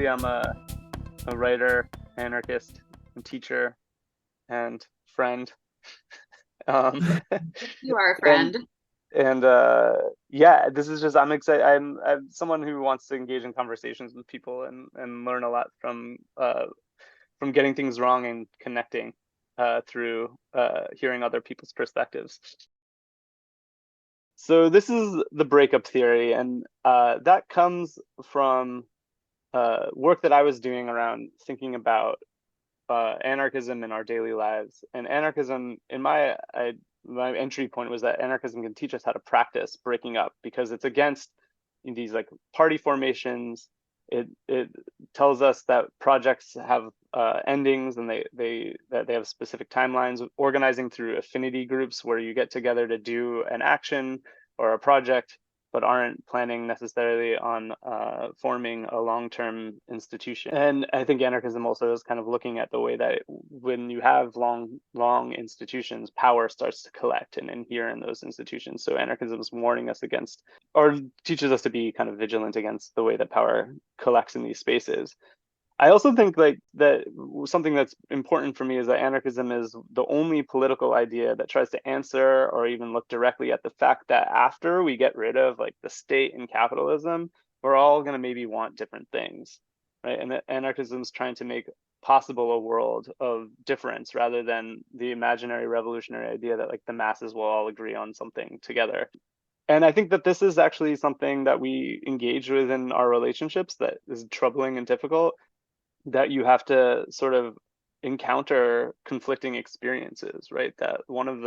basically, I'm a writer, anarchist, and teacher, and friend. Um, You are a and friend. and yeah, this is just I'm excited. I'm someone who wants to engage in conversations with people and learn a lot from getting things wrong and connecting through hearing other people's perspectives. So this is the breakup theory, and that comes from work that I was doing around thinking about anarchism in our daily lives. And anarchism, my entry point was that anarchism can teach us how to practice breaking up because it's against these like party formations. It tells us that projects have endings and they have specific timelines. Organizing through affinity groups where you get together to do an action or a project but aren't planning necessarily on forming a long-term institution. And I think anarchism also is kind of looking at the way that when you have long institutions, power starts to collect and inhere in those institutions. So anarchism is warning us against, or teaches us to be kind of vigilant against the way that power collects in these spaces. I also think like that something that's important for me is that anarchism is the only political idea that tries to answer or even look directly at the fact that after we get rid of like the state and capitalism, we're all going to maybe want different things, right? And that anarchism is trying to make possible a world of difference rather than the imaginary revolutionary idea that like the masses will all agree on something together. And I think that this is actually something that we engage with in our relationships that is troubling and difficult, that you have to sort of encounter conflicting experiences, right? That one of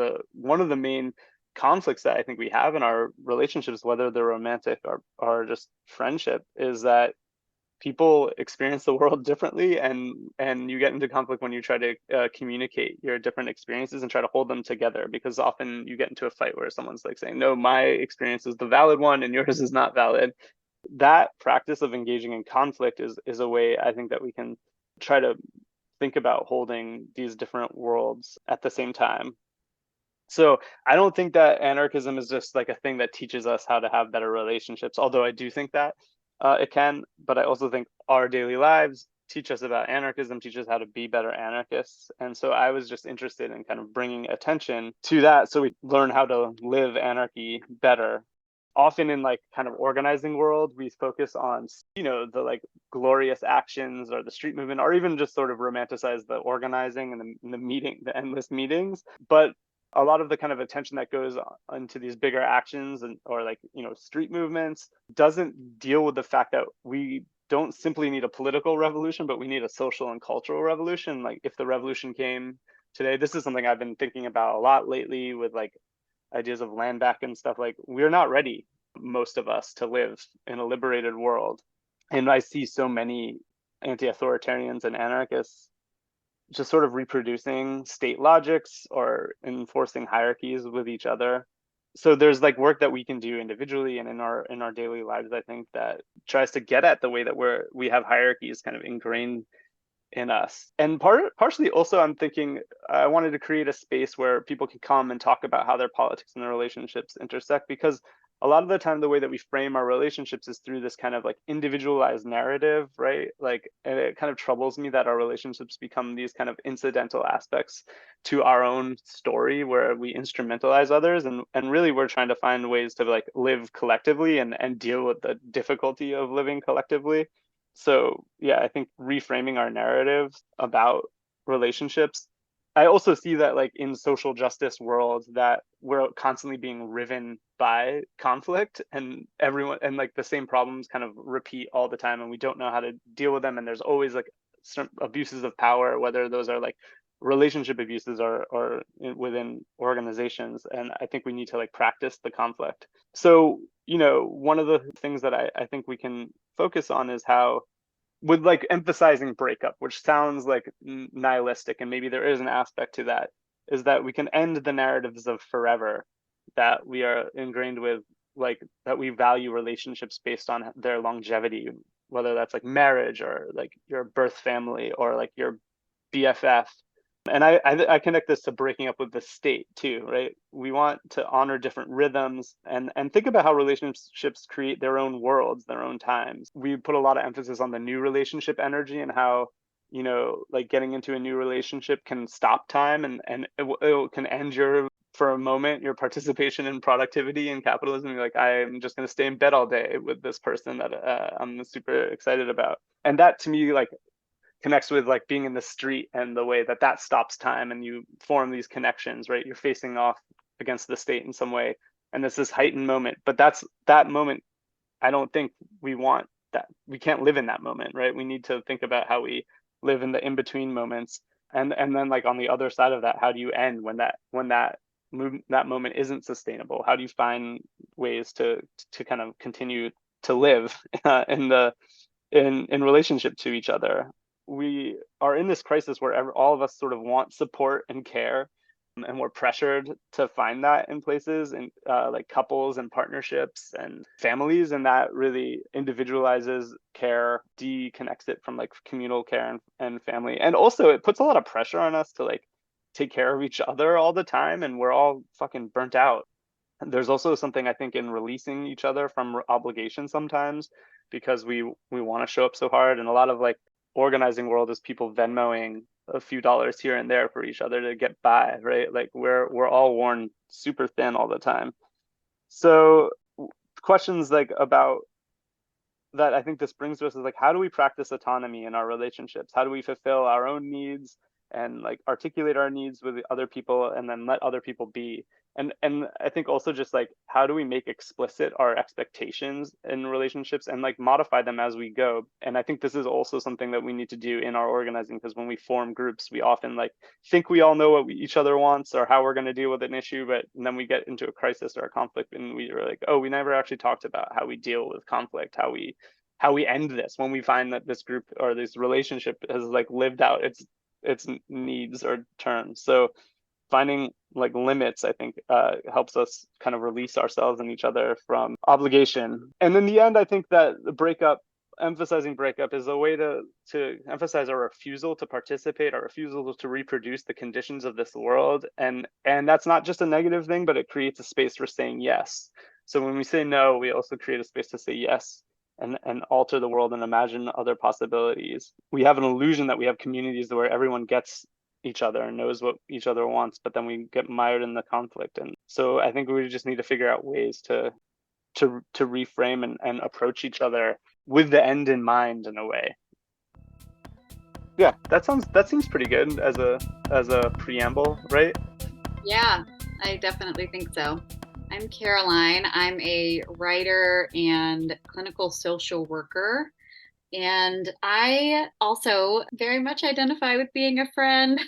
the main conflicts that I think we have in our relationships, whether they're romantic or just friendship, is that people experience the world differently, and you get into conflict when you try to communicate your different experiences and try to hold them together, because often you get into a fight where someone's like saying, no, my experience is the valid one and yours is not valid. That practice of engaging in conflict is a way I think that we can try to think about holding these different worlds at the same time. So I don't think that anarchism is just like a thing that teaches us how to have better relationships, although I do think that it can. But I also think our daily lives teach us about anarchism, teach us how to be better anarchists. And so I was just interested in kind of bringing attention to that so we learn how to live anarchy better. Often in like kind of organizing world, we focus on, the like glorious actions or the street movement, or even just sort of romanticize the organizing and the meeting, the endless meetings. But a lot of the kind of attention that goes into these bigger actions and or like street movements doesn't deal with the fact that we don't simply need a political revolution, but we need a social and cultural revolution. Like if the revolution came today, this is something I've been thinking about a lot lately with like ideas of land back and stuff. Like we're not ready, most of us, to live in a liberated world. And I see so many anti-authoritarians and anarchists just sort of reproducing state logics or enforcing hierarchies with each other. So there's like work that we can do individually and in our daily lives, I think, that tries to get at the way that we have hierarchies kind of ingrained in us. And partially also I'm thinking I wanted to create a space where people can come and talk about how their politics and their relationships intersect, because a lot of the time the way that we frame our relationships is through this kind of like individualized narrative, right? Like, and it kind of troubles me that our relationships become these kind of incidental aspects to our own story where we instrumentalize others, and really we're trying to find ways to like live collectively and deal with the difficulty of living collectively. So yeah, I think reframing our narratives about relationships. I also see that like in social justice worlds that we're constantly being riven by conflict, and everyone and like the same problems kind of repeat all the time and we don't know how to deal with them, and there's always like some abuses of power, whether those are like relationship abuses or within organizations. And I think we need to like practice the conflict. So one of the things that I think we can focus on is how, with like emphasizing breakup, which sounds like nihilistic, and maybe there is an aspect to that, is that we can end the narratives of forever that we are ingrained with, like that we value relationships based on their longevity, whether that's like marriage or like your birth family or like your BFF. And I connect this to breaking up with the state too, right? We want to honor different rhythms and think about how relationships create their own worlds, their own times. We put a lot of emphasis on the new relationship energy and how, like getting into a new relationship can stop time and it can end for a moment, your participation in productivity and capitalism. You're like, I'm just going to stay in bed all day with this person that I'm super excited about. And that to me, like, connects with like being in the street and the way that that stops time and you form these connections, right? You're facing off against the state in some way, and it's this heightened moment. But that moment, I don't think we want that. We can't live in that moment, right? We need to think about how we live in the in-between moments. And then like on the other side of that, how do you end that moment isn't sustainable? How do you find ways to kind of continue to live in relationship to each other? We are in this crisis where all of us sort of want support and care, and we're pressured to find that in places and like couples and partnerships and families, and that really individualizes care, deconnects it from like communal care and family, and also it puts a lot of pressure on us to like take care of each other all the time, and we're all fucking burnt out. There's also something I think in releasing each other from obligation sometimes, because we want to show up so hard, and a lot of like organizing world is people Venmoing a few dollars here and there for each other to get by, right? Like we're all worn super thin all the time. So questions like about that I think this brings to us is like, how do we practice autonomy in our relationships? How do we fulfill our own needs and like articulate our needs with other people and then let other people be? And I think also just like, how do we make explicit our expectations in relationships and like modify them as we go? And I think this is also something that we need to do in our organizing, because when we form groups, we often like think we all know what each other wants or how we're going to deal with an issue, but then we get into a crisis or a conflict and we are like, oh, we never actually talked about how we deal with conflict, how we end this when we find that this group or this relationship has like lived out its needs or terms. So finding like limits, I think, helps us kind of release ourselves and each other from obligation. And in the end, I think that emphasizing breakup is a way to emphasize our refusal to participate, our refusal to reproduce the conditions of this world. And that's not just a negative thing, but it creates a space for saying yes. So when we say no, we also create a space to say yes and alter the world and imagine other possibilities. We have an illusion that we have communities where everyone gets each other and knows what each other wants, but then we get mired in the conflict. And so I think we just need to figure out ways to reframe and approach each other with the end in mind in a way. Yeah, that seems pretty good as a preamble, right? Yeah, I definitely think so. I'm Caroline. I'm a writer and clinical social worker. And I also very much identify with being a friend.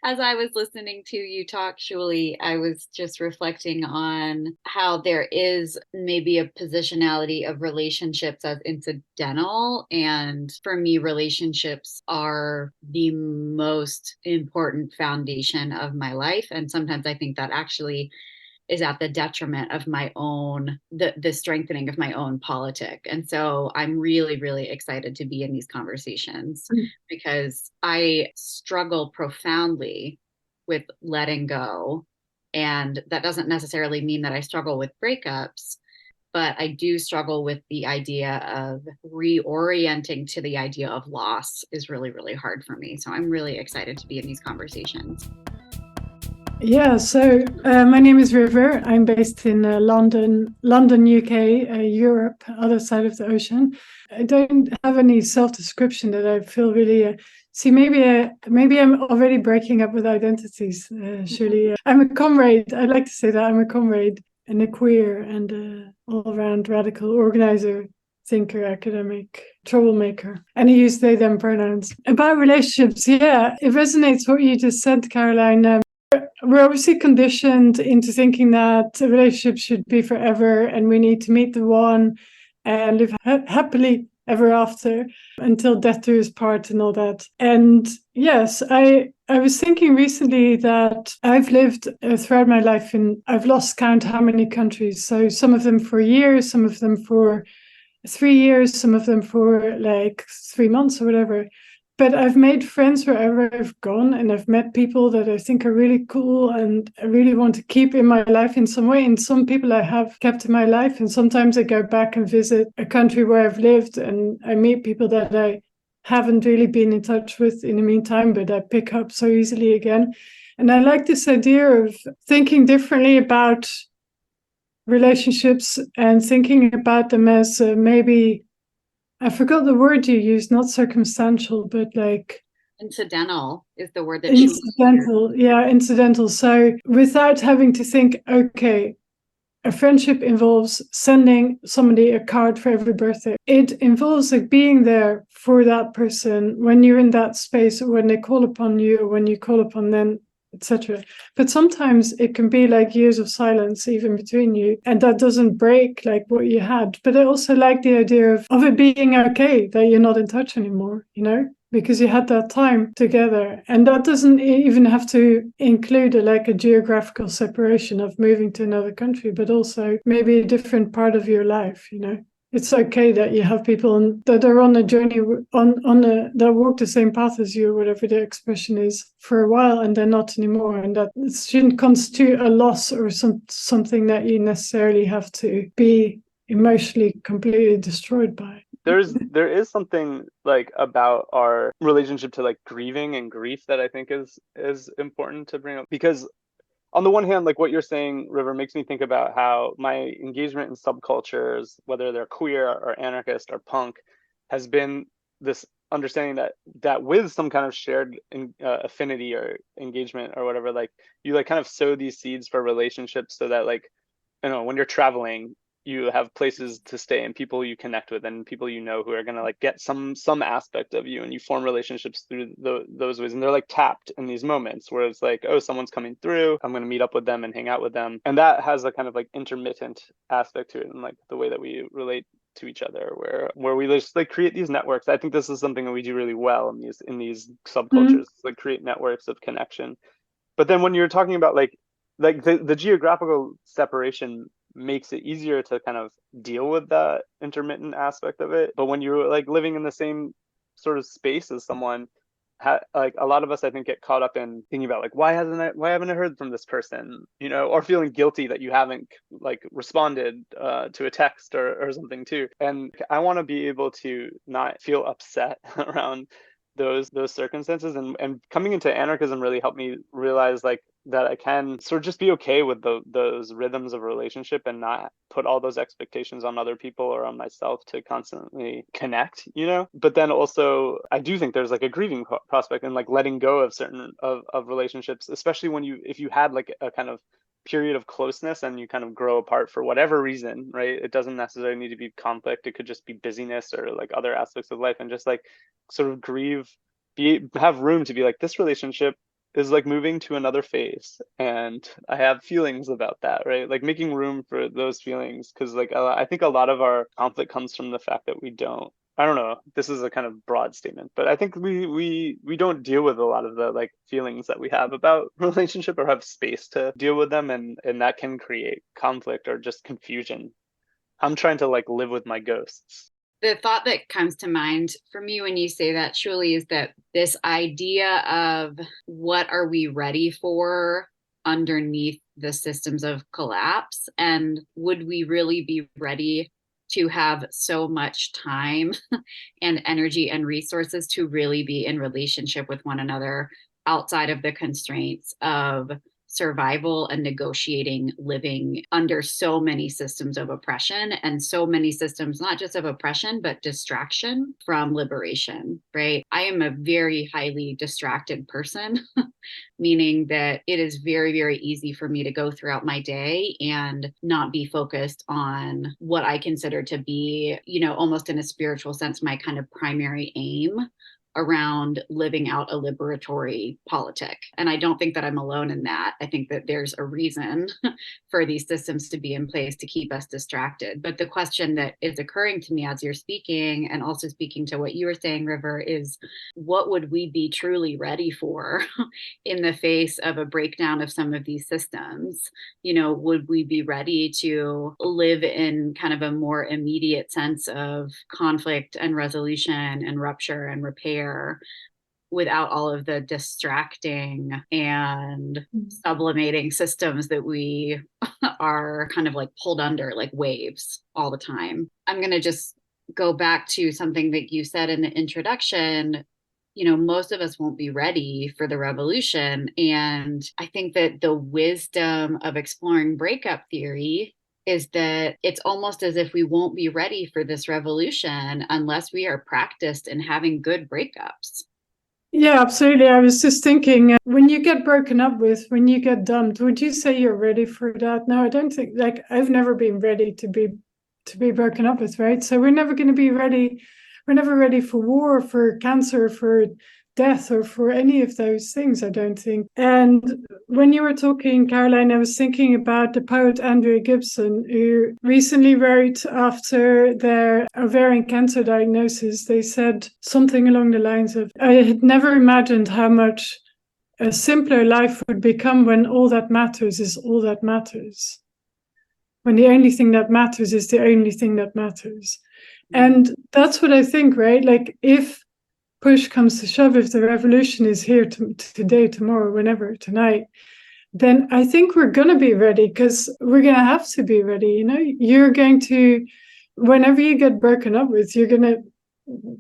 As I was listening to you talk, Shuli, I was just reflecting on how there is maybe a positionality of relationships as incidental. And for me, relationships are the most important foundation of my life. And sometimes I think that actually is at the detriment of my own the strengthening of my own politic. And so I'm really, really excited to be in these conversations because I struggle profoundly with letting go. And that doesn't necessarily mean that I struggle with breakups, but I do struggle with the idea of reorienting to the idea of loss is really, really hard for me. So I'm really excited to be in these conversations. Yeah, so my name is River. I'm based in London, UK, Europe, other side of the ocean. I don't have any self-description that I feel really. See, maybe I'm already breaking up with identities. Surely, I'm a comrade. I'd like to say that I'm a comrade and a queer and all-around radical organizer, thinker, academic, troublemaker. And I use they, them pronouns. About relationships, yeah, it resonates what you just said, Caroline. We're obviously conditioned into thinking that a relationship should be forever and we need to meet the one and live happily ever after until death do us part and all that. And yes, I was thinking recently that I've lived throughout my life I've lost count how many countries. So some of them for years, some of them for 3 years, some of them for like 3 months or whatever. But I've made friends wherever I've gone, and I've met people that I think are really cool and I really want to keep in my life in some way. And some people I have kept in my life. And sometimes I go back and visit a country where I've lived and I meet people that I haven't really been in touch with in the meantime, but I pick up so easily again. And I like this idea of thinking differently about relationships and thinking about them as maybe, I forgot the word you used, not circumstantial, but like Incidental is the word that incidental. Yeah, incidental. So without having to think, okay, a friendship involves sending somebody a card for every birthday. It involves like being there for that person when you're in that space, or when they call upon you, or when you call upon them, etc. But sometimes it can be like years of silence even between you, and that doesn't break like what you had. But I also like the idea of it being okay that you're not in touch anymore, you know, because you had that time together. And that doesn't even have to include like a geographical separation of moving to another country, but also maybe a different part of your life, you know. It's okay that you have people that are on a journey that walk the same path as you, whatever the expression is, for a while, and they're not anymore, and that it shouldn't constitute a loss or something that you necessarily have to be emotionally completely destroyed by. There is something like about our relationship to like grieving and grief that I think is important to bring up, because on the one hand, like what you're saying, River, makes me think about how my engagement in subcultures, whether they're queer or anarchist or punk, has been this understanding that with some kind of shared affinity or engagement or whatever, like you like kind of sow these seeds for relationships so that like, you know, when you're traveling, you have places to stay and people you connect with and people you know who are going to like get some aspect of you, and you form relationships through those ways, and they're like tapped in these moments where it's like, oh, someone's coming through, I'm going to meet up with them and hang out with them. And that has a kind of like intermittent aspect to it, and like the way that we relate to each other, where we just like create these networks. I think this is something that we do really well in these subcultures, like create networks of connection. But then when you're talking about like the geographical separation makes it easier to kind of deal with that intermittent aspect of it. But when you're like living in the same sort of space as someone, like a lot of us, I think, get caught up in thinking about like, why haven't I heard from this person, you know, or feeling guilty that you haven't like responded to a text or something too. And I want to be able to not feel upset around those circumstances, and coming into anarchism really helped me realize like that I can sort of just be okay with those rhythms of relationship and not put all those expectations on other people or on myself to constantly connect, you know. But then also I do think there's like a grieving prospect in like letting go of certain of relationships, especially when if you had like a kind of period of closeness and you kind of grow apart for whatever reason, right? It doesn't necessarily need to be conflict. It could just be busyness or like other aspects of life, and just like sort of have room to be like, this relationship is like moving to another phase and I have feelings about that, right? Like making room for those feelings, because like I think a lot of our conflict comes from the fact that we don't, I don't know, this is a kind of broad statement, but I think we don't deal with a lot of the like feelings that we have about relationship, or have space to deal with them, and that can create conflict or just confusion. I'm trying to like live with my ghosts. The thought that comes to mind for me when you say that, Julie, is that this idea of what are we ready for underneath the systems of collapse, and would we really be ready to have so much time and energy and resources to really be in relationship with one another outside of the constraints of survival and negotiating living under so many systems of oppression, and so many systems not just of oppression but distraction from liberation, right? I am a very highly distracted person, meaning that it is very, very easy for me to go throughout my day and not be focused on what I consider to be, you know, almost in a spiritual sense, my kind of primary aim around living out a liberatory politic. And I don't think that I'm alone in that. I think that there's a reason for these systems to be in place to keep us distracted. But the question that is occurring to me as you're speaking, and also speaking to what you were saying, River, is what would we be truly ready for in the face of a breakdown of some of these systems? You know, would we be ready to live in kind of a more immediate sense of conflict and resolution and rupture and repair there without all of the distracting and sublimating systems that we are kind of like pulled under like waves all the time. I'm going to just go back to something that you said in the introduction. Most of us won't be ready for the revolution. And I think that the wisdom of exploring breakup theory is that it's almost as if we won't be ready for this revolution unless we are practiced in having good breakups. Yeah, absolutely. I was just thinking, when you get broken up with, when you get dumped, would you say you're ready for that? No, I don't think. Like, I've never been ready to be broken up with, right? So we're never going to be ready. We're never ready for war, for cancer, for death, or for any of those things, I don't think. And when you were talking, Caroline, I was thinking about the poet Andrea Gibson, who recently wrote after their ovarian cancer diagnosis. They said something along the lines of, I had never imagined how much a simpler life would become when all that matters is all that matters. When the only thing that matters is the only thing that matters. And that's what I think, right? Like, if push comes to shove, if the revolution is here today, tomorrow, whenever, tonight, then I think we're going to be ready, because we're going to have to be ready. You're going to, whenever you get broken up with,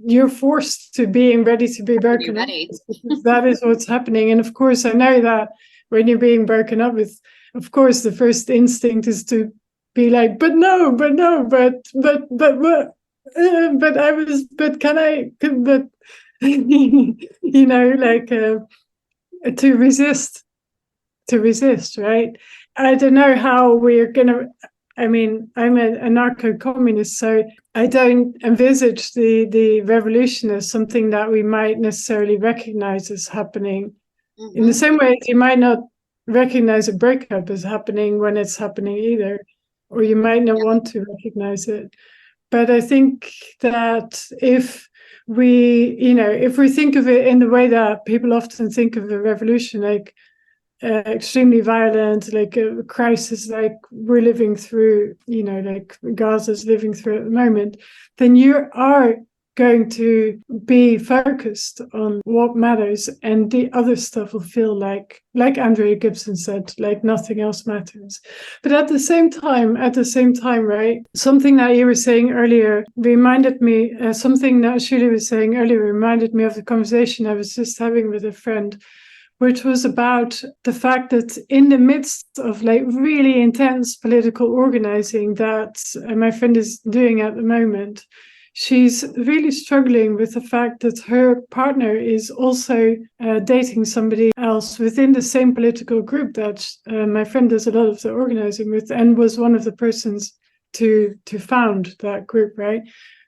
you're forced to being ready to be broken up with, because that is what's happening. And of course, I know that when you're being broken up with, of course, the first instinct is to be like, but no, but no, but I was, but can I, but like to resist, right? I don't know how we're gonna. I mean, I'm an anarcho-communist, so I don't envisage the revolution as something that we might necessarily recognize as happening. In the same way, you might not recognize a breakup as happening when it's happening either, or you might not want to recognize it. But I think that if we think of it in the way that people often think of a revolution, like extremely violent, like a crisis like we're living through, like Gaza's living through at the moment, then you are going to be focused on what matters, and the other stuff will feel like Andrea Gibson said, like nothing else matters. But at the same time, right, something that you were saying earlier reminded me, something that Shuli was saying earlier reminded me of the conversation I was just having with a friend, which was about the fact that in the midst of like really intense political organizing that my friend is doing at the moment, she's really struggling with the fact that her partner is also dating somebody else within the same political group that my friend does a lot of the organizing with, and was one of the persons to found that group, right?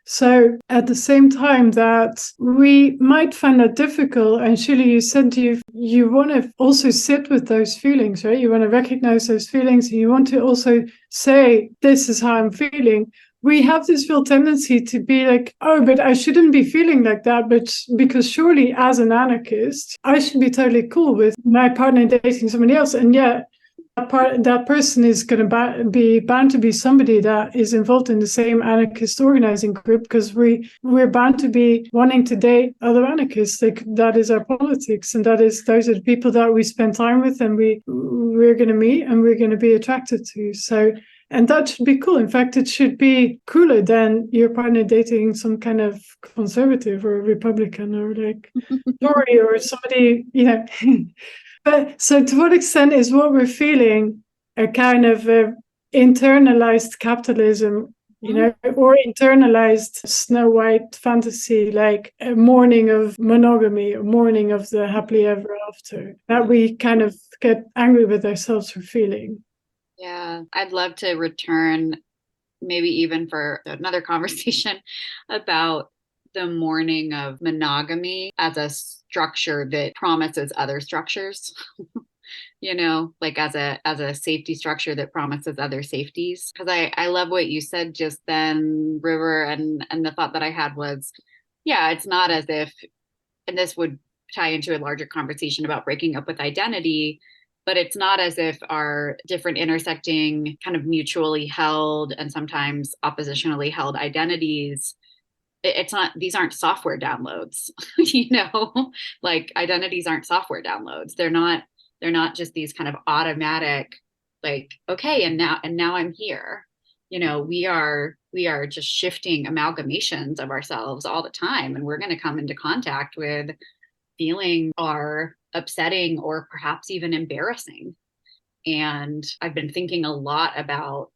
So at the same time that we might find that difficult, and Shuli, you said you want to also sit with those feelings, right? You want to recognize those feelings, and you want to also say, this is how I'm feeling. We have this real tendency to be like, oh, but I shouldn't be feeling like that, but because surely as an anarchist, I should be totally cool with my partner dating somebody else. And yeah, that person is going to be bound to be somebody that is involved in the same anarchist organizing group, because we're bound to be wanting to date other anarchists. Like, that is our politics, and those are the people that we spend time with, and we're going to meet, and we're going to be attracted to. So, and that should be cool. In fact, it should be cooler than your partner dating some kind of conservative or Republican or like Tory or somebody, But so to what extent is what we're feeling a kind of internalized capitalism, or internalized Snow White fantasy, like a mourning of monogamy, a mourning of the happily ever after, that we kind of get angry with ourselves for feeling? Yeah, I'd love to return, maybe even for another conversation, about the mourning of monogamy as a structure that promises other structures. Like as a safety structure that promises other safeties. Because I love what you said just then, River, and the thought that I had was, yeah, it's not as if, and this would tie into a larger conversation about breaking up with identity, but it's not as if our different intersecting kind of mutually held and sometimes oppositionally held identities it's not, these aren't software downloads, you know, like identities aren't software downloads. They're not just these kind of automatic, like, okay, and now I'm here. You know, we are just shifting amalgamations of ourselves all the time. And we're going to come into contact with feeling are upsetting or perhaps even embarrassing. And I've been thinking a lot about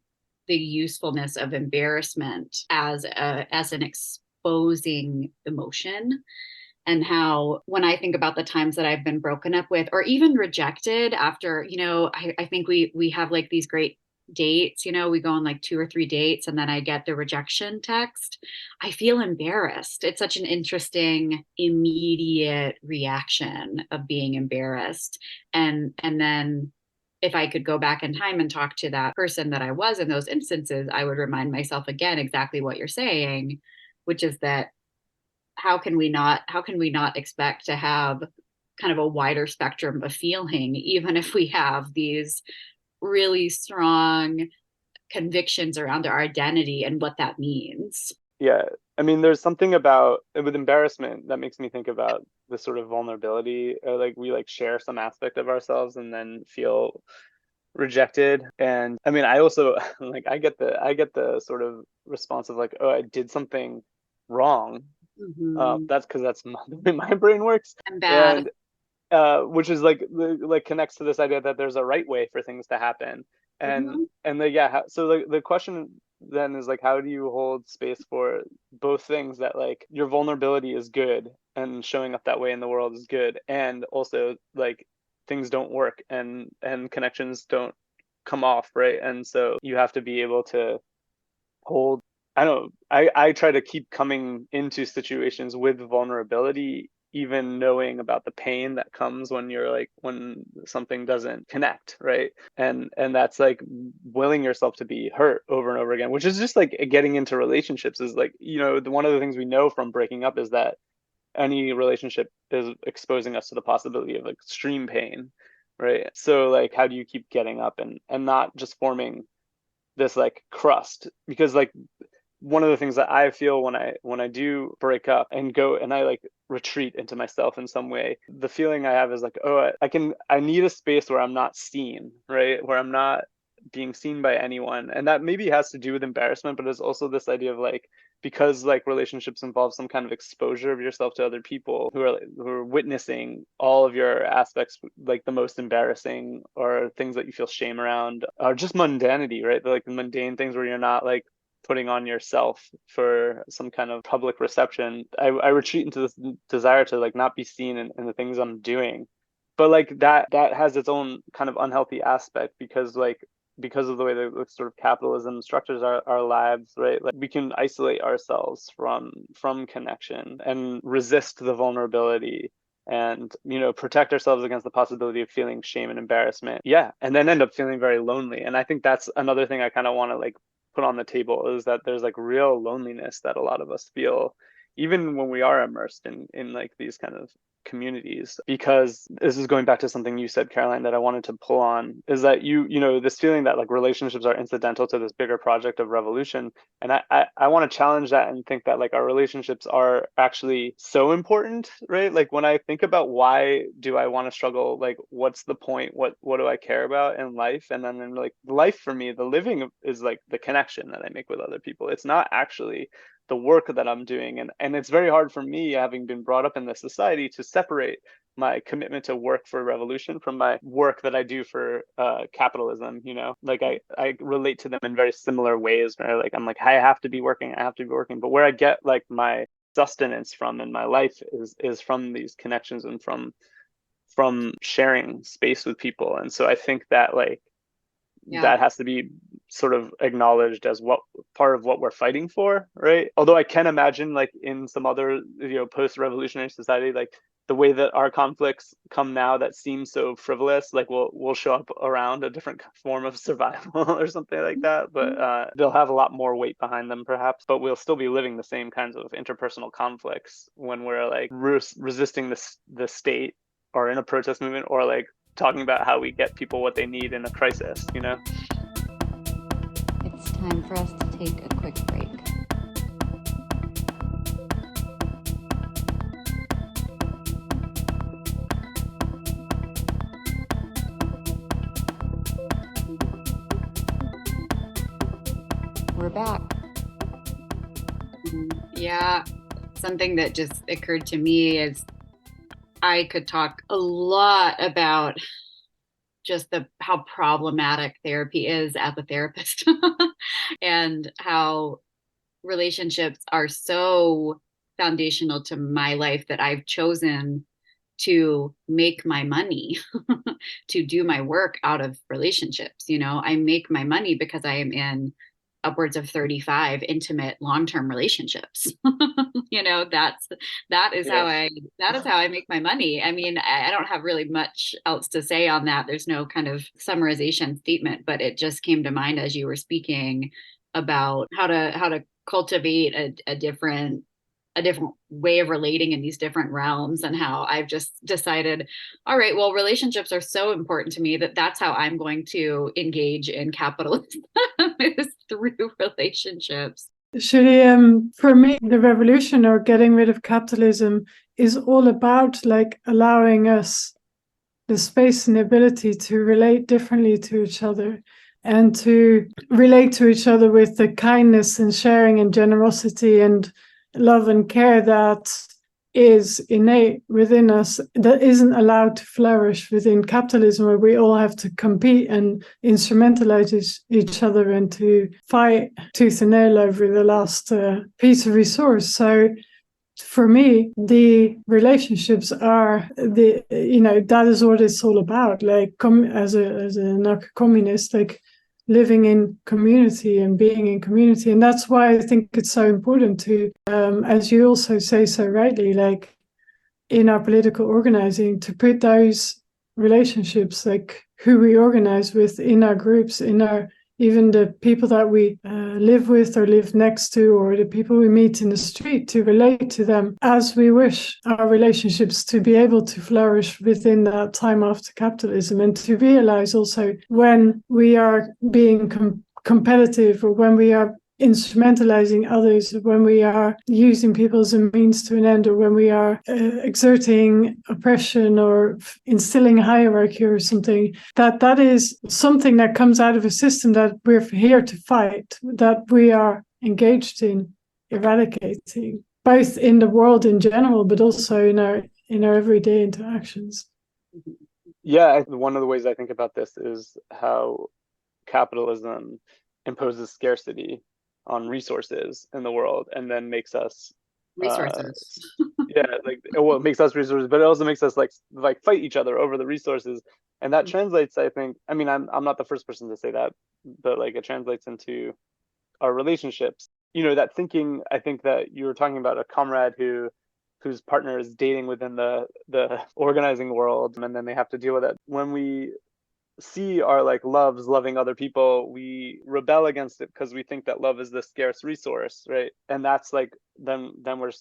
the usefulness of embarrassment as an exposing emotion, and how when I think about the times that I've been broken up with or even rejected after, I think we have like these great dates, we go on like 2 or 3 dates and then I get the rejection text. I feel embarrassed. It's such an interesting immediate reaction of being embarrassed. And then if I could go back in time and talk to that person that I was in those instances, I would remind myself again exactly what you're saying, which is that how can we not expect to have kind of a wider spectrum of feeling, even if we have these really strong convictions around our identity and what that means. Yeah. I mean, there's something about with embarrassment that makes me think about the sort of vulnerability, or like we like share some aspect of ourselves and then feel rejected. And I mean, I also like I get the sort of response of like, oh, I did something wrong. Mm-hmm. That's because that's the way my brain works. I'm bad. And which is like connects to this idea that there's a right way for things to happen. and Mm-hmm. and the yeah so the question then is like, how do you hold space for both things, that like your vulnerability is good and showing up that way in the world is good, and also like things don't work and connections don't come off, right? And so you have to be able to hold, I don't, I try to keep coming into situations with vulnerability, even knowing about the pain that comes when you're like, when something doesn't connect, right? And that's like willing yourself to be hurt over and over again, which is just like getting into relationships is like, one of the things we know from breaking up is that any relationship is exposing us to the possibility of extreme pain, right? So like, how do you keep getting up and not just forming this like crust? Because like one of the things that I feel when I do break up and go and I like retreat into myself in some way, the feeling I have is like, oh, I need a space where I'm not seen, right? Where I'm not being seen by anyone. And that maybe has to do with embarrassment, but it's also this idea of like, because like relationships involve some kind of exposure of yourself to other people who are witnessing all of your aspects, like the most embarrassing or things that you feel shame around, or just mundanity, right? Like the mundane things where you're not like putting on yourself for some kind of public reception. I retreat into this desire to like not be seen in the things I'm doing. But like that has its own kind of unhealthy aspect, because of the way that sort of capitalism structures our lives, right? Like we can isolate ourselves from connection and resist the vulnerability, and protect ourselves against the possibility of feeling shame and embarrassment, yeah, and then end up feeling very lonely. And I think that's another thing I kind of want to like put on the table, is that there's like real loneliness that a lot of us feel, even when we are immersed in like these kind of communities. Because this is going back to something you said, Caroline, that I wanted to pull on, is that this feeling that like relationships are incidental to this bigger project of revolution. And I want to challenge that and think that like our relationships are actually so important, right? Like when I think about why do I want to struggle, like what's the point, what do I care about in life? And then like life for me, the living is like the connection that I make with other people. It's not actually the work that I'm doing. And it's very hard for me, having been brought up in this society, to separate my commitment to work for revolution from my work that I do for capitalism. Like I relate to them in very similar ways, where like I'm like, I have to be working, but where I get like my sustenance from in my life is from these connections and from sharing space with people. And so I think that like Yeah. that has to be sort of acknowledged as what part of what we're fighting for, right? Although I can imagine like in some other post-revolutionary society, like the way that our conflicts come now that seem so frivolous, like will show up around a different form of survival or something like that. But they'll have a lot more weight behind them perhaps, but we'll still be living the same kinds of interpersonal conflicts when we're like resisting the state, or in a protest movement, or like talking about how we get people what they need in a crisis. It's time for us to take a quick break. something that just occurred to me is I could talk a lot about just how problematic therapy is as a therapist and how relationships are so foundational to my life that I've chosen to make my money to do my work out of relationships. I make my money because I am in upwards of 35 intimate long-term relationships. That's that is how Yeah. I make my money. I mean, I don't have really much else to say on that. There's no kind of summarization statement, but it just came to mind as you were speaking about how to cultivate a different way of relating in these different realms, and how I've just decided, all right, well, relationships are so important to me that's how I'm going to engage in capitalism is through relationships. Actually, for me, the revolution or getting rid of capitalism is all about like allowing us the space and ability to relate differently to each other, and to relate to each other with the kindness and sharing and generosity and love and care that is innate within us, that isn't allowed to flourish within capitalism, where we all have to compete and instrumentalize each other and to fight tooth and nail over the last piece of resource. So for me, the relationships are that is what it's all about. Like, as an anarcho-communist, like living in community and being in community. And that's why I think it's so important to, as you also say so rightly, like in our political organizing, to put those relationships, like who we organize with in our groups, even the people that we live with or live next to, or the people we meet in the street, to relate to them as we wish our relationships to be able to flourish within that time after capitalism, and to realize also when we are being competitive, or when we are instrumentalizing others, when we are using people as a means to an end, or when we are exerting oppression or instilling hierarchy or something, that is something that comes out of a system that we're here to fight, that we are engaged in eradicating, both in the world in general, but also in our everyday interactions. Yeah, one of the ways I think about this is how capitalism imposes scarcity on resources in the world, and then makes us Resources. it makes us resources, but it also makes us like fight each other over the resources. And that translates, I think, I mean, I'm not the first person to say that, but like it translates into our relationships. That thinking, I think that you were talking about a comrade whose partner is dating within the organizing world, and then they have to deal with it. When we see our like loves loving other people, we rebel against it because we think that love is the scarce resource, right? And that's like then we're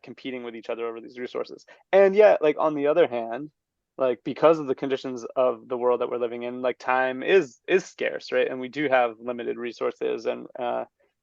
competing with each other over these resources. And yet, like on the other hand, like because of the conditions of the world that we're living in, like time is scarce, right? And we do have limited resources.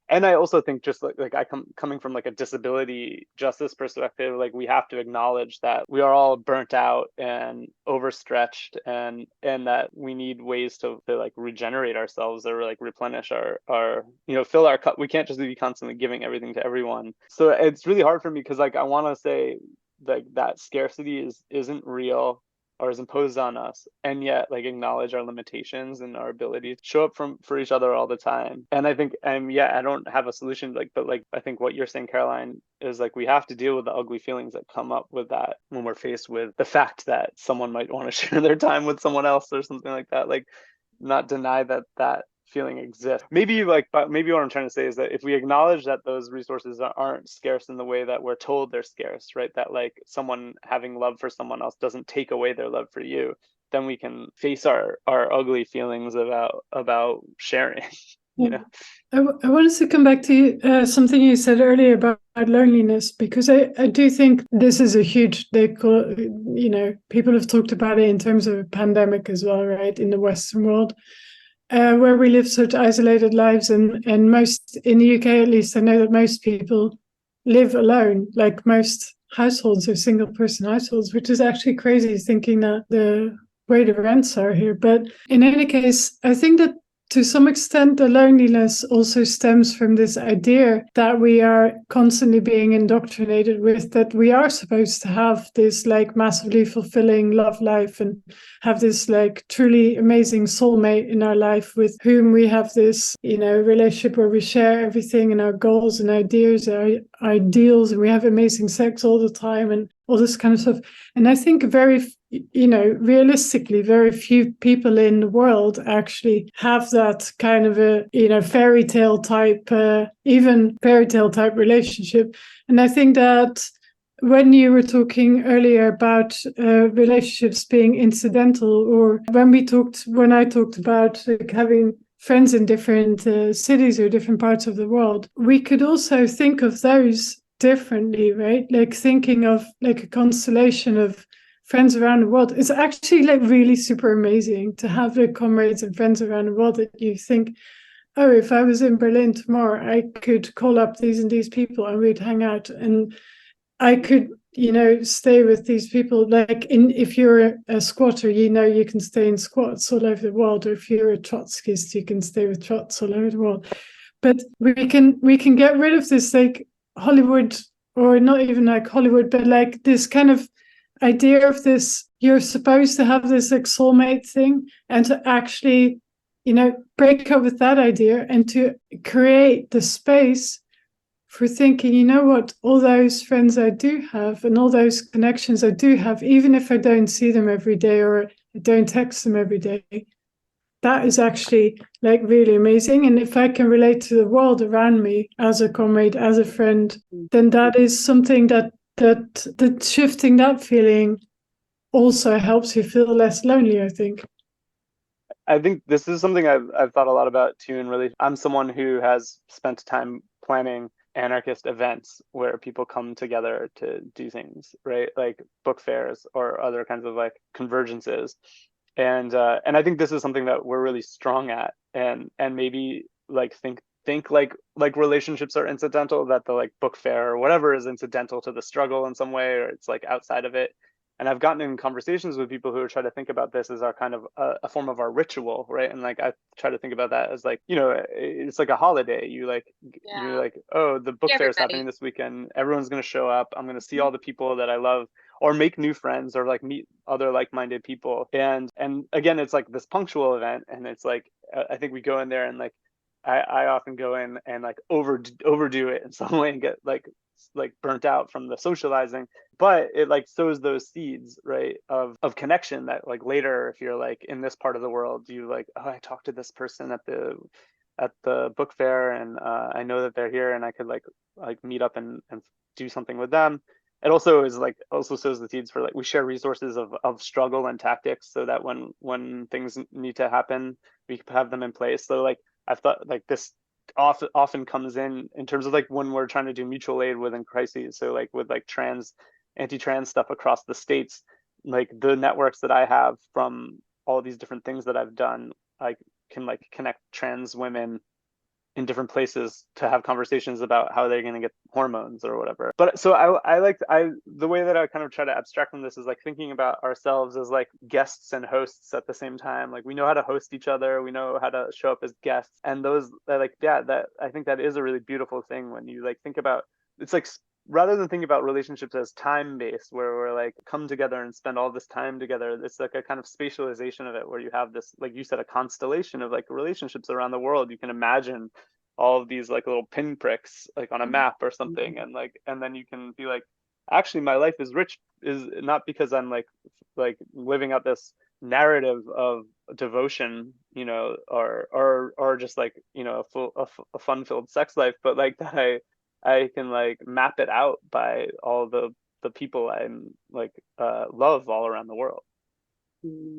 And I also think, just like coming from like a disability justice perspective, like we have to acknowledge that we are all burnt out and overstretched, and that we need ways to like regenerate ourselves, or like replenish our fill our cup. We can't just be constantly giving everything to everyone. So it's really hard for me, because like I want to say like that scarcity isn't real or is imposed on us, and yet like acknowledge our limitations and our ability to show up for each other all the time. And I think, I don't have a solution, but like I think what you're saying, Caroline, is like we have to deal with the ugly feelings that come up with that when we're faced with the fact that someone might want to share their time with someone else or something like that. Like, not deny that feeling exists. Maybe what I'm trying to say is that if we acknowledge that those resources aren't scarce in the way that we're told they're scarce, right? That like someone having love for someone else doesn't take away their love for you, then we can face our ugly feelings about sharing. I wanted to come back to something you said earlier about loneliness, because I do think this is a huge, people have talked about it in terms of a pandemic as well, right? In the Western world, where we live such isolated lives, and most, in the UK at least, I know that most people live alone. Like most households are single person households, which is actually crazy thinking that the way the rents are here. But in any case, I think that to some extent, the loneliness also stems from this idea that we are constantly being indoctrinated with that we are supposed to have this like massively fulfilling love life and have this like truly amazing soulmate in our life with whom we have this, relationship where we share everything and our goals and ideas, our ideals, and we have amazing sex all the time and all this kind of stuff. And I think realistically, very few people in the world actually have that kind of a, fairy tale type, even fairy tale type relationship. And I think that when you were talking earlier about relationships being incidental, or when I talked about like, having friends in different cities or different parts of the world, we could also think of those differently, right? Like thinking of like a constellation of friends around the world. It's actually like really super amazing to have like comrades and friends around the world that you think, oh, if I was in Berlin tomorrow, I could call up these and these people and we'd hang out, and I could, stay with these people. Like if you're a squatter, you can stay in squats all over the world, or if you're a Trotskyist, you can stay with Trots all over the world. But we can get rid of this like Hollywood, or not even like Hollywood, but like this kind of idea of this, you're supposed to have this like soulmate thing, and to actually, break up with that idea and to create the space for thinking, you know what, all those friends I do have and all those connections I do have, even if I don't see them every day or I don't text them every day, that is actually like really amazing. And if I can relate to the world around me as a comrade, as a friend, then that is something that shifting that feeling also helps you feel less lonely, I think. I think this is something I've thought a lot about too. And really, I'm someone who has spent time planning anarchist events where people come together to do things, right? Like book fairs or other kinds of like convergences. And I think this is something that we're really strong at, and maybe like think like relationships are incidental, that the like book fair or whatever is incidental to the struggle in some way, or it's like outside of it. And I've gotten in conversations with people who are trying to think about this as our kind of a form of our ritual, right? And like I try to think about that as like, it's like a holiday. You're Yeah. like, oh, the book fair is happening Everybody. this weekend. Everyone's going to show up. I'm going to see all the people that I love, or make new friends, or like meet other like-minded people. And again, it's like this punctual event, and it's like I think we go in there and like I often go in and like overdo it in some way and get like burnt out from the socializing, but it like sows those seeds, right, of connection that like later, if you're like in this part of the world, you like, oh, I talked to this person at the book fair, and I know that they're here, and I could like meet up and do something with them. It also is like also sows the seeds for like we share resources of struggle and tactics, so that when things need to happen, we have them in place. So like I've thought like this often comes in terms of like when we're trying to do mutual aid within crises. So like with like anti-trans stuff across the states, like the networks that I have from all these different things that I've done, I can like connect trans women in different places to have conversations about how they're going to get hormones or whatever. But so I the way that I kind of try to abstract from this is like thinking about ourselves as like guests and hosts at the same time. Like we know how to host each other, we know how to show up as guests, and those like that I think that is a really beautiful thing when you like think about, it's like rather than thinking about relationships as time based, where we're like come together and spend all this time together, it's like a kind of spatialization of it, where you have this, like you said, a constellation of like relationships around the world. You can imagine all of these like little pinpricks like on a map or something, and like and then you can be like, actually my life is rich, is not because I'm like living out this narrative of devotion, or just like a fun filled sex life, but like that I can like map it out by all the people I'm like love all around the world.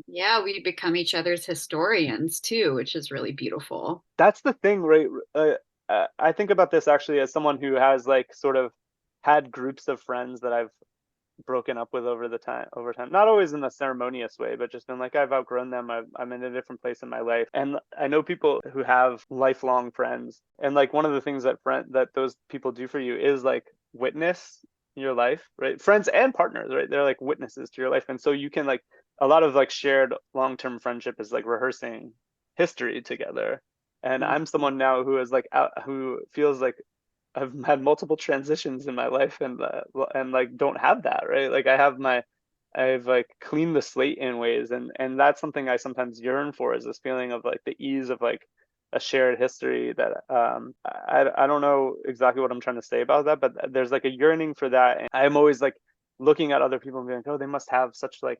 Yeah, we become each other's historians too, which is really beautiful. That's the thing, right? I think about this actually as someone who has like sort of had groups of friends that I've broken up with over time, not always in a ceremonious way, but just been like, I've outgrown them. I'm in a different place in my life, and I know people who have lifelong friends, and like one of the things that those people do for you is like witness your life, right? Friends and partners, right? They're like witnesses to your life, and so you can like a lot of like shared long-term friendship is like rehearsing history together. And I'm someone now who is like who feels like I've had multiple transitions in my life, and like don't have that, right? Like I've like cleaned the slate in ways, and that's something I sometimes yearn for, is this feeling of like the ease of like a shared history that I don't know exactly what I'm trying to say about that, but there's like a yearning for that. And I'm always like looking at other people and being like, oh, they must have such like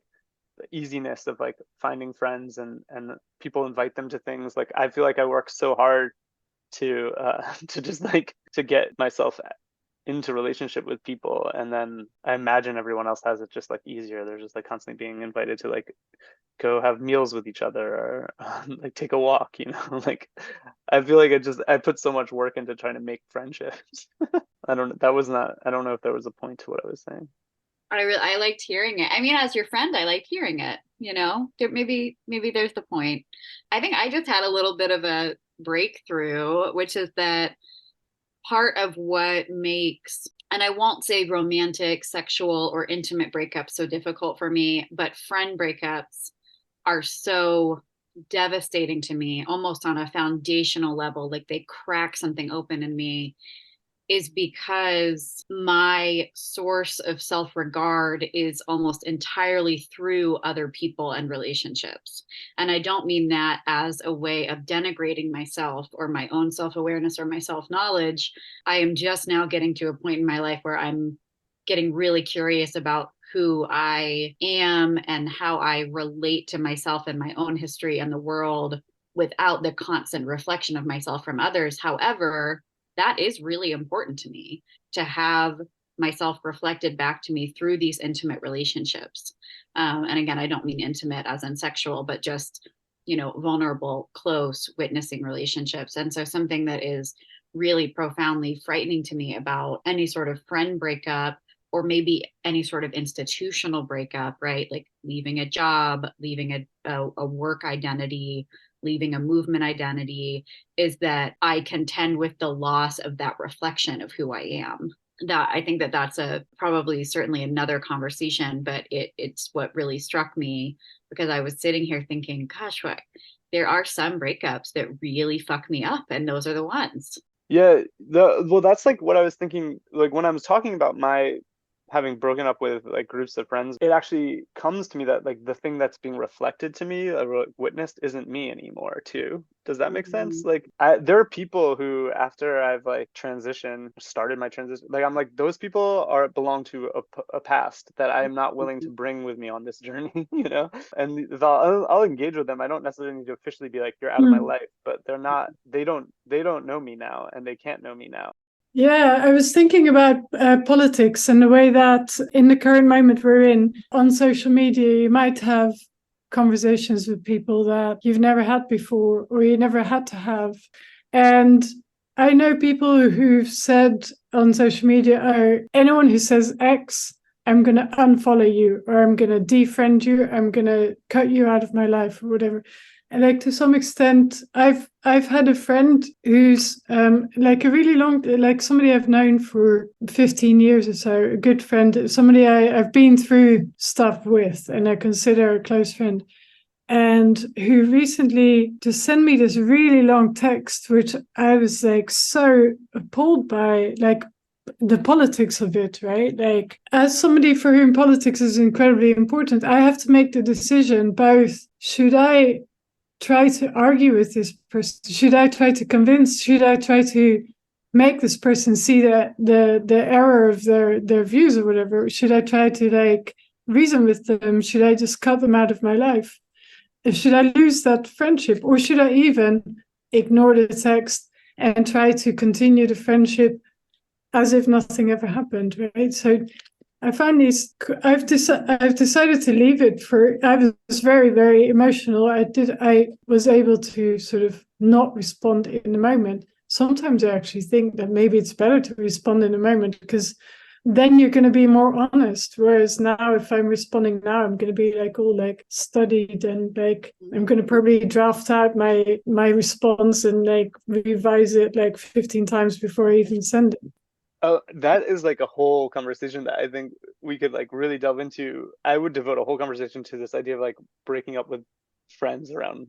the easiness of like finding friends, and people invite them to things. Like I feel like I work so hard to to just like to get myself into relationship with people, and then I imagine everyone else has it just like easier. They're just like constantly being invited to like go have meals with each other, or like take a walk, you know. Like I feel like I put so much work into trying to make friendships. I don't know if there was a point to what I was saying. I liked hearing it. I mean, as your friend, I liked hearing it, you know. Maybe there's the point. I think I just had a little bit of a breakthrough, which is that part of what makes, and I won't say romantic, sexual, or intimate breakups so difficult for me, but friend breakups are so devastating to me, almost on a foundational level. Like they crack something open in me, is because my source of self regard is almost entirely through other people and relationships. And I don't mean that as a way of denigrating myself or my own self awareness or my self knowledge. I am just now getting to a point in my life where I'm getting really curious about who I am and how I relate to myself and my own history and the world without the constant reflection of myself from others. However, that is really important to me, to have myself reflected back to me through these intimate relationships. And again, I don't mean intimate as in sexual, but just, you know, vulnerable, close, witnessing relationships. And so something that is really profoundly frightening to me about any sort of friend breakup, or maybe any sort of institutional breakup, right? Like leaving a job, leaving a work identity, leaving a movement identity, is that I contend with the loss of that reflection of who I am. That I think that that's a probably certainly another conversation, but it's what really struck me, because I was sitting here thinking, gosh, what, there are some breakups that really fuck me up, and those are the ones. Yeah, the well, that's like what I was thinking. Like when I was talking about my having broken up with like groups of friends, it actually comes to me that like the thing that's being reflected to me, or witnessed, isn't me anymore too. Does that make sense? Mhm. Like there are people who, after I've like started my transition, like I'm like, those people are belong to a past that I am not willing to bring with me on this journey, you know? And if I'll engage with them. I don't necessarily need to officially be like, you're out of my Mm. life, but they don't know me now, and they can't know me now. Yeah, I was thinking about politics and the way that in the current moment we're in on social media, you might have conversations with people that you've never had before or you never had to have. And I know people who've said on social media, oh, anyone who says X, I'm going to unfollow you, or I'm going to defriend you, I'm going to cut you out of my life, or whatever. And like to some extent, I've had a friend who's like a really long, like somebody I've known for 15 years or so, a good friend, somebody I've been through stuff with and I consider a close friend, and who recently just sent me this really long text, which I was like so appalled by, like the politics of it, right? Like, as somebody for whom politics is incredibly important, I have to make the decision both, should I try to argue with this person? Should I try to convince? Should I try to make this person see the error of their views or whatever? Should I try to like reason with them? Should I just cut them out of my life? Should I lose that friendship, or should I even ignore the text and try to continue the friendship as if nothing ever happened? Right. So I find these. I've decided to leave it for. I was very very emotional. I was able to sort of not respond in the moment. Sometimes I actually think that maybe it's better to respond in the moment, because then you're going to be more honest. Whereas now, if I'm responding now, I'm going to be like all like studied, and like I'm going to probably draft out my response and like revise it like 15 times before I even send it. Oh, that is like a whole conversation that I think we could like really delve into. I would devote a whole conversation to this idea of like breaking up with friends around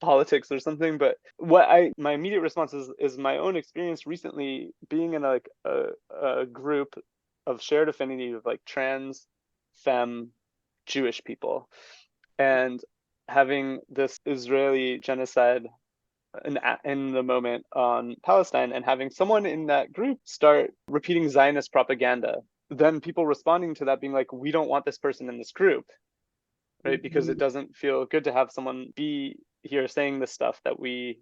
politics or something. But my immediate response is my own experience recently being in like a group of shared affinity of like trans, femme, Jewish people, and having this Israeli genocide in the moment on Palestine, and having someone in that group start repeating Zionist propaganda, then people responding to that being like, we don't want this person in this group, right? Because it doesn't feel good to have someone be here saying this stuff that we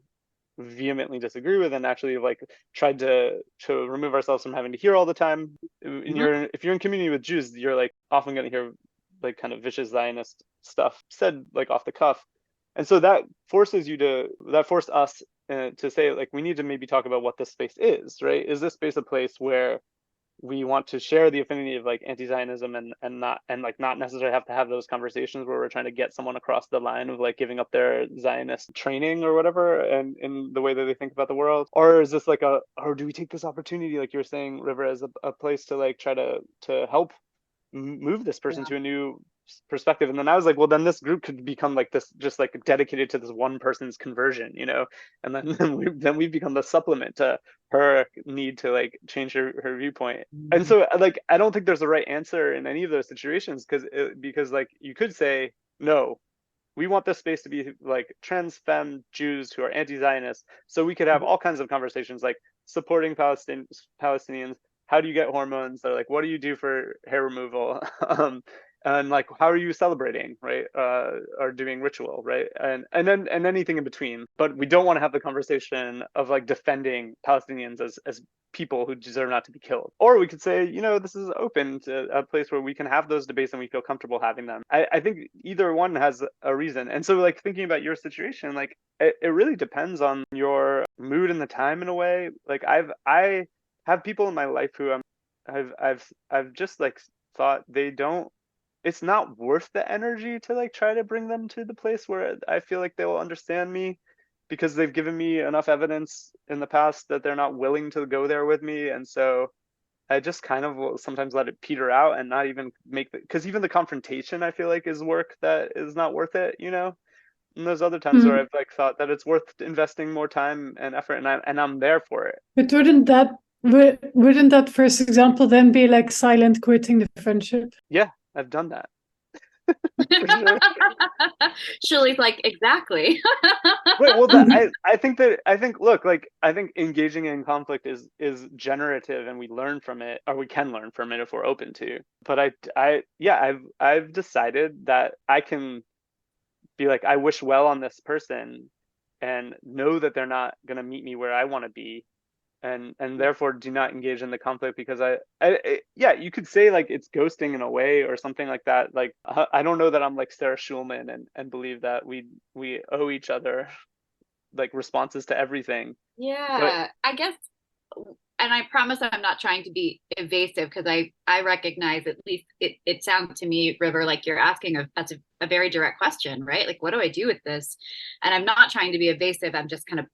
vehemently disagree with, and actually like tried to remove ourselves from having to hear all the time. If you're in community with Jews, you're like often going to hear like kind of vicious Zionist stuff said like off the cuff, and so that forced us to say like we need to maybe talk about what this space is, right? Is this space a place where we want to share the affinity of like anti-Zionism, and like not necessarily have to have those conversations where we're trying to get someone across the line of like giving up their Zionist training or whatever, and in the way that they think about the world? Or is this like or do we take this opportunity, like you're saying, River, as a place to like try to help move this person to a new perspective? And then I was like, well, then this group could become like this, just like dedicated to this one person's conversion, and then we become the supplement to her need to like change her viewpoint. And so like I don't think there's a right answer in any of those situations, because like you could say, no, we want this space to be like trans, femme, Jews who are anti-Zionist, so we could have all kinds of conversations like supporting Palestinians. How do you get hormones? Or like, what do you do for hair removal? And like, how are you celebrating, right? Or doing ritual, right? And anything in between. But we don't want to have the conversation of like defending Palestinians as people who deserve not to be killed. Or we could say, this is open to a place where we can have those debates and we feel comfortable having them. I think either one has a reason. And so like thinking about your situation, like it really depends on your mood and the time in a way. Like I have people in my life who I've just like thought it's not worth the energy to like try to bring them to the place where I feel like they will understand me, because they've given me enough evidence in the past that they're not willing to go there with me. And so I just kind of will sometimes let it peter out and not even because even the confrontation I feel like is work that is not worth it. And there's other times where I've like thought that it's worth investing more time and effort, and I'm there for it. But wouldn't that first example then be like silent quitting the friendship? Yeah, I've done that. For sure. Shirley's like, exactly. Right. Well, I think look, like I think engaging in conflict is generative, and we learn from it, or we can learn from it if we're open to. But I've decided that I can be like, I wish well on this person, and know that they're not gonna meet me where I want to be, and therefore do not engage in the conflict, because yeah, you could say like it's ghosting in a way or something like that. Like I don't know that I'm like Sarah Schulman and believe that we owe each other like responses to everything. Yeah, I guess, and I promise I'm not trying to be evasive, because I recognize, at least it sounds to me, River, like you're asking that's a very direct question, right? Like, what do I do with this? And I'm not trying to be evasive. I'm just kind of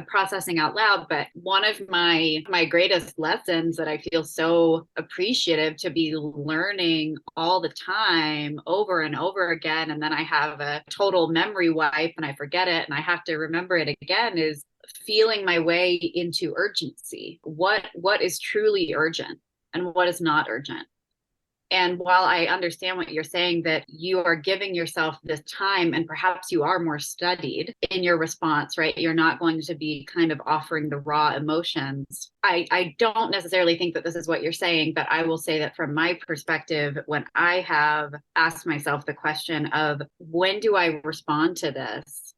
processing out loud. But one of my greatest lessons that I feel so appreciative to be learning all the time, over and over again, and then I have a total memory wipe and I forget it and I have to remember it again, is feeling my way into urgency. What is truly urgent and what is not urgent? And while I understand what you're saying, that you are giving yourself this time and perhaps you are more studied in your response, right? You're not going to be kind of offering the raw emotions. I don't necessarily think that this is what you're saying, but I will say that from my perspective, when I have asked myself the question of when do I respond to this?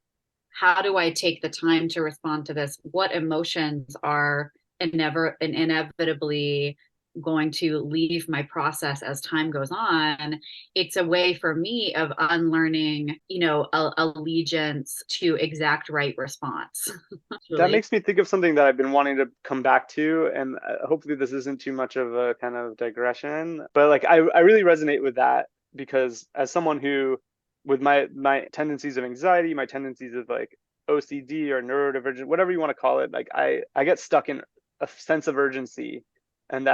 How do I take the time to respond to this? What emotions are inevitably going to leave my process as time goes on? It's a way for me of unlearning, allegiance to exact right response. That makes me think of something that I've been wanting to come back to, and hopefully this isn't too much of a kind of digression, but like I really resonate with that, because as someone who, with my tendencies of anxiety, my tendencies of like OCD or neurodivergent, whatever you want to call it, like I get stuck in a sense of urgency, and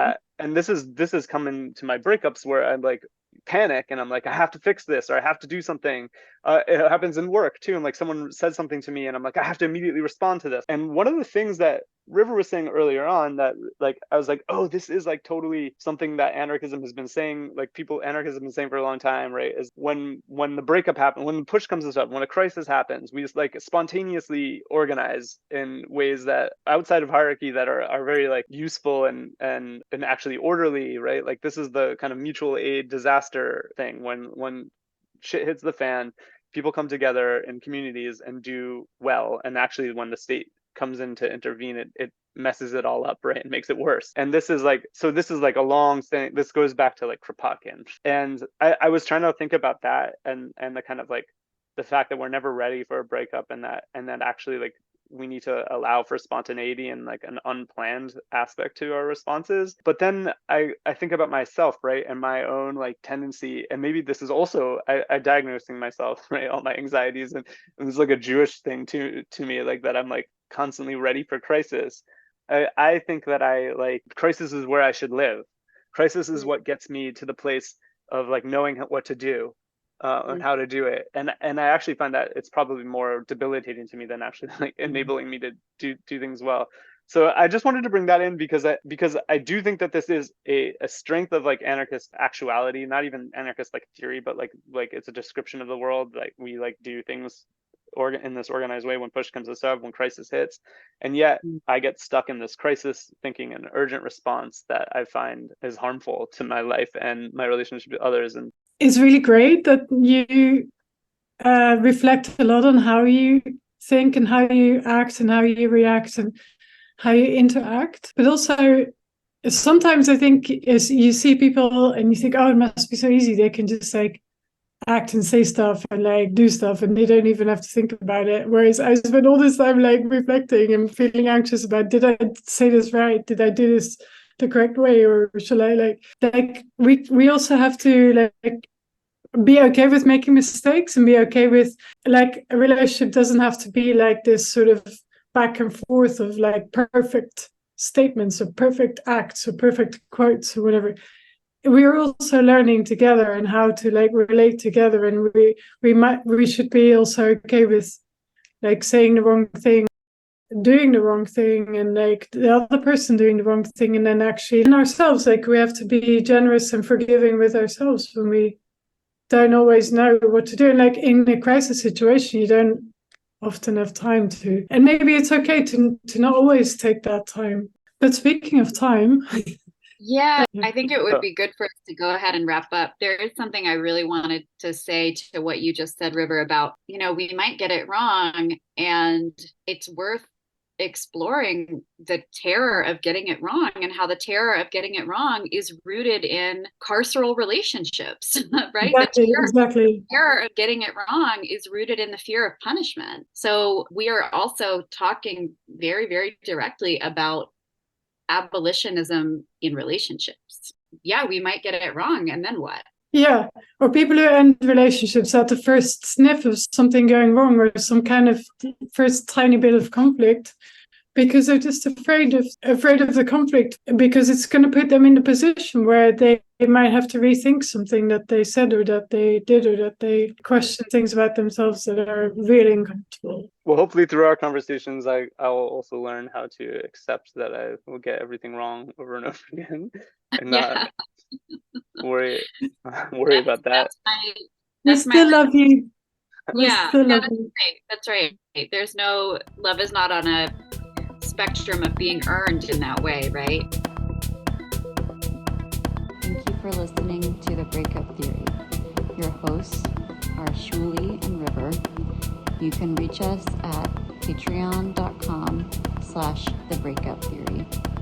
this is coming to my breakups, where I'm like panic and I'm like, I have to fix this or I have to do something. It happens in work too. And like someone says something to me and I'm like, I have to immediately respond to this. And one of the things that River was saying earlier on that like I was like, oh, this is like totally something that anarchism has been saying, like anarchism has been saying for a long time, right? Is when the breakup happens, when the push comes to shove, when a crisis happens, we just like spontaneously organize in ways that outside of hierarchy that are very like useful and actually orderly, right? Like this is the kind of mutual aid disaster thing when shit hits the fan, people come together in communities and do well. And actually, when the state comes in to intervene, it messes it all up, right? And makes it worse. And this is like a long thing. This goes back to like Kropotkin. And I was trying to think about that and the kind of like the fact that we're never ready for a breakup and that actually like we need to allow for spontaneity and like an unplanned aspect to our responses. But then I think about myself, right? And my own like tendency, and maybe this is also I diagnosing myself, right? All my anxieties and it's like a Jewish thing to me, like that I'm like constantly ready for crisis. I think that I like crisis is where I should live. Crisis is what gets me to the place of like knowing what to do and how to do it. And I actually find that it's probably more debilitating to me than actually like enabling me to do things well. So I just wanted to bring that in because I do think that this is a strength of like anarchist actuality, not even anarchist like theory, but like it's a description of the world. Like we like do things in this organized way when push comes to shove, when crisis hits. And yet I get stuck in this crisis thinking an urgent response that I find is harmful to my life and my relationship with others. And it's really great that you reflect a lot on how you think and how you act and how you react and how you interact. But also, sometimes I think is you see people and you think, oh, it must be so easy. They can just like act and say stuff and like do stuff and they don't even have to think about it. Whereas I spend all this time like reflecting and feeling anxious about, did I say this right? Did I do this the correct way? Or shall I like we also have to like be okay with making mistakes and be okay with like a relationship doesn't have to be like this sort of back and forth of like perfect statements or perfect acts or perfect quotes or whatever. We're also learning together and how to like relate together, and we should be also okay with like saying the wrong thing, doing the wrong thing, and like the other person doing the wrong thing, and then actually in ourselves, like we have to be generous and forgiving with ourselves when we don't always know what to do. And like in a crisis situation, you don't often have time to, and maybe it's okay to not always take that time. But speaking of time, yeah, I think it would be good for us to go ahead and wrap up. There is something I really wanted to say to what you just said, River, about, we might get it wrong, and it's worth exploring the terror of getting it wrong and how the terror of getting it wrong is rooted in carceral relationships, right? Exactly. The terror of getting it wrong is rooted in the fear of punishment. So we are also talking very, very directly about abolitionism in relationships. Yeah, we might get it wrong, and then what? Yeah, or people who end relationships at the first sniff of something going wrong or some kind of first tiny bit of conflict, because they're just afraid of the conflict, because it's going to put them in a position where they might have to rethink something that they said or that they did, or that they question things about themselves that are really uncomfortable. Well, hopefully through our conversations, I will also learn how to accept that I will get everything wrong over and over again, and not worry about that. We still love you. Yeah, that's right. There's no, love is not on a spectrum of being earned in that way, right? Thank you for listening to The Breakup Theory. Your hosts are Shuli and River. You can reach us at patreon.com/thebreakuptheory.